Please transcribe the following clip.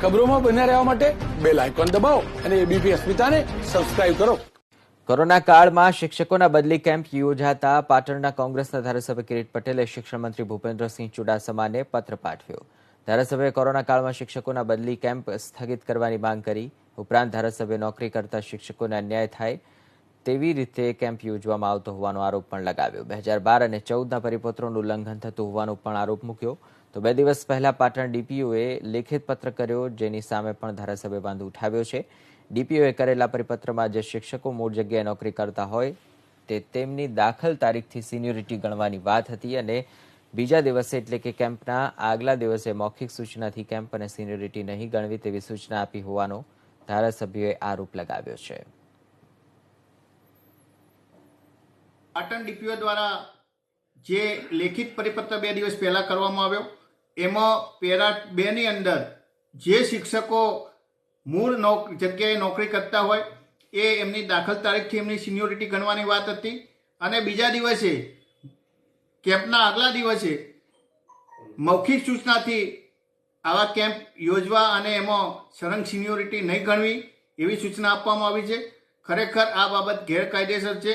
ખબરોમાં બન્યા રહેવા માટે બેલ આઇકોન દબાવો અને એબીપી અસ્મિતાને સબસ્ક્રાઇબ કરો. કોરોના કાળમાં શિક્ષકોના બદલી કેમ્પ યોજાતા પાટણના કોંગ્રેસના ધારાસભ્ય કિરીટ પટેલે શિક્ષણ મંત્રી ભૂપેન્દ્રસિંહ ચુડાસમાને પત્ર પાઠવ્યો. ધારાસભ્યએ કોરોના કાળમાં શિક્ષકોના બદલી કેમ્પ સ્થગિત કરવાની માંગ કરી. ઉપરાંત ધારાસભ્ય નોકરી કરતા શિક્ષકોને અન્યાય થાય તેવી રીતે કેમ્પ યોજવામાં આવતો હોવાનો આરોપ પણ લગાવ્યો. 2012 અને 14ના પરિપત્રોનું ઉલ્લંઘન થતું હોવાનો પણ આરોપ મૂક્યો. તો 2 દિવસ પહેલા પાટણ ડીપીઓએ લેખિત પત્ર કર્યો, જેની સામે પણ ધારાસભ્ય બાંધ ઉઠાવ્યો છે. ડીપીઓએ કરેલા પરિપત્રમાં જે શિક્ષકો મૂળ જગ્યાએ નોકરી કરતા હોય તે તેમની દાખલ તારીખથી સિનિયોરિટી ગણવાની વાત હતી અને બીજા દિવસે એટલે કે કેમ્પના આગલા દિવસે મૌખિક સૂચનાથી કેમ્પ અને સિનિયોરિટી નહીં ગણવી તેવી સૂચના આપી હોવાનો ધારાસભ્યોએ આરોપ લગાવ્યો છે. પાટણ ડીપીઓ દ્વારા જે લેખિત પરિપત્ર 2 દિવસ પહેલા કરવામાં આવ્યો, એમાં પેરા 2 ની અંદર જે શિક્ષકો મૂળ જગ્યાએ નોકરી કરતા હોય એ એમની દાખલ તારીખથી એમની સિનિયોરિટી ગણવાની વાત હતી અને બીજા દિવસે કેમ્પના આગલા દિવસે મૌખિક સૂચનાથી આવા કેમ્પ યોજવા અને એમાં સળંગ સિનિયોરિટી નહીં ગણવી એવી સૂચના આપવામાં આવી છે. ખરેખર આ બાબત ગેરકાયદેસર છે.